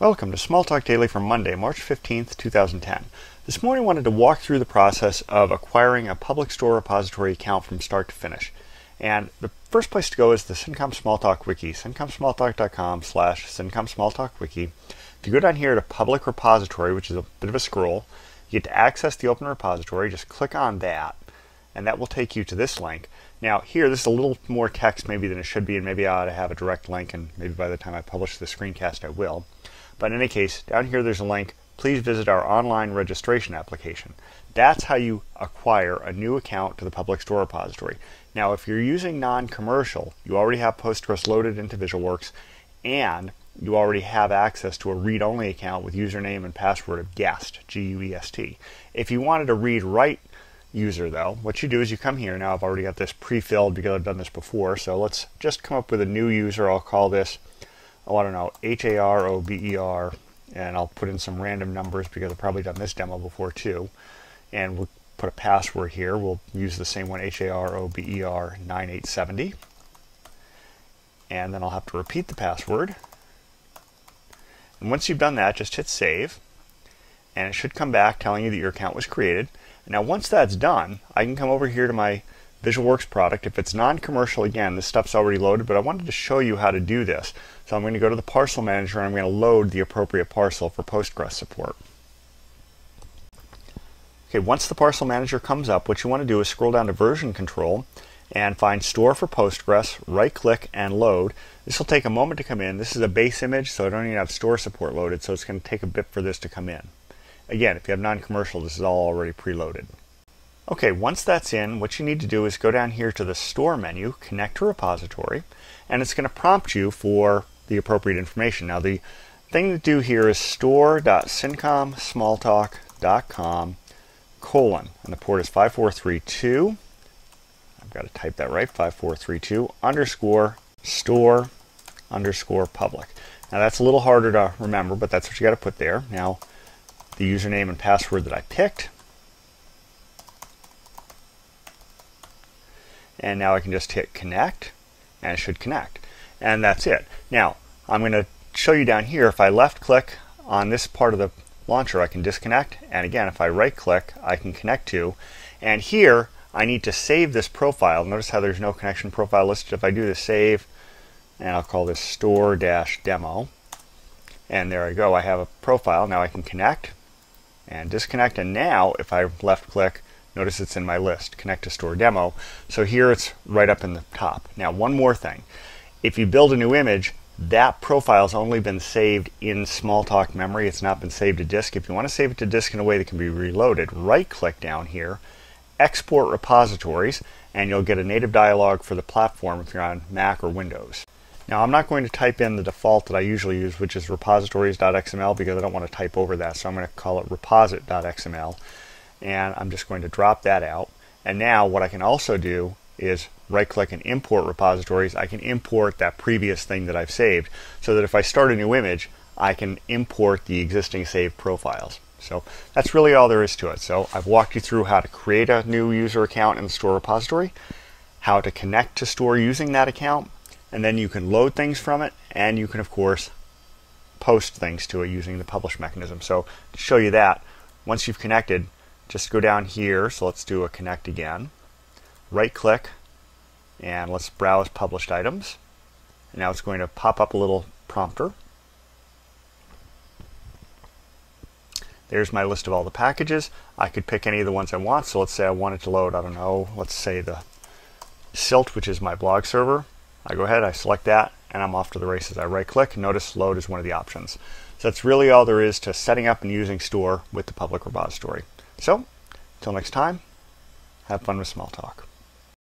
Welcome to Smalltalk Daily for Monday, March 15th, 2010. This morning I wanted to walk through the process of acquiring a public store repository account from start to finish. And the first place to go is the CINCOM Smalltalk Wiki, cincomsmalltalk.com/CINCOM Smalltalk Wiki. If you go down here to Public Repository, which is a bit of a scroll, you get to access the open repository. Just click on that, and that will take you to this link. Now here, this is a little more text maybe than it should be, and maybe I ought to have a direct link, and maybe by the time I publish the screencast I will. But in any case, down here there's a link. Please visit our online registration application. That's how you acquire a new account to the public store repository. Now, if you're using non-commercial, you already have Postgres loaded into VisualWorks, and you already have access to a read-only account with username and password of guest, G-U-E-S-T. If you wanted a read-write user, though, what you do is you come here. Now, I've already got this pre-filled because I've done this before, so let's just come up with a new user. I'll call this, I don't know, H-A-R-O-B-E-R, and I'll put in some random numbers because I've probably done this demo before too. And we'll put a password here. We'll use the same one, H-A-R-O-B-E-R 9870. And then I'll have to repeat the password. And once you've done that, just hit save. And it should come back telling you that your account was created. And now once that's done, I can come over here to my VisualWorks product. If it's non-commercial, again, this stuff's already loaded, but I wanted to show you how to do this. So I'm going to go to the parcel manager and I'm going to load the appropriate parcel for Postgres support. Okay, once the parcel manager comes up, what you want to do is scroll down to version control and find store for Postgres, right click and load. This will take a moment to come in. This is a base image, so I don't even have store support loaded, so it's going to take a bit for this to come in. Again, if you have non-commercial, this is all already preloaded. Okay, once that's in, what you need to do is go down here to the Store menu, Connect to Repository, and it's going to prompt you for the appropriate information. Now, the thing to do here is store.cincomsmalltalk.com : and the port is 5432. I've got to type that right, 5432 _store _ public. Now, that's a little harder to remember, but that's what you got to put there. Now, the username and password that I picked. And now I can just hit connect, and it should connect. And that's it. Now, I'm going to show you down here, if I left click on this part of the launcher, I can disconnect. And again, if I right click, I can connect to. And here, I need to save this profile. Notice how there's no connection profile listed. If I do the save, and I'll call this store-demo. And there I go, I have a profile. Now I can connect and disconnect. And now, if I left click, notice it's in my list, Connect to Store Demo. So here it's right up in the top. Now, one more thing. If you build a new image, that profile's only been saved in Smalltalk memory. It's not been saved to disk. If you want to save it to disk in a way that can be reloaded, right-click down here, Export Repositories, and you'll get a native dialog for the platform if you're on Mac or Windows. Now, I'm not going to type in the default that I usually use, which is repositories.xml, because I don't want to type over that. So I'm going to call it reposit.xml. And I'm just going to drop that out. And now what I can also do is right click and import repositories. I can import that previous thing that I've saved, so that if I start a new image, I can import the existing saved profiles. So that's really all there is to it. So I've walked you through how to create a new user account in the store repository, how to connect to store using that account, and then you can load things from it, and you can of course post things to it using the publish mechanism. So to show you that, once you've connected, just go down here. So let's do a connect again. Right click and let's browse published items. And now it's going to pop up a little prompter. There's my list of all the packages. I could pick any of the ones I want. So let's say I wanted to load, I don't know, let's say the Silt, which is my blog server. I go ahead, I select that, and I'm off to the races. I right click, and notice load is one of the options. So that's really all there is to setting up and using Store with the public repository. So, until next time, have fun with Smalltalk.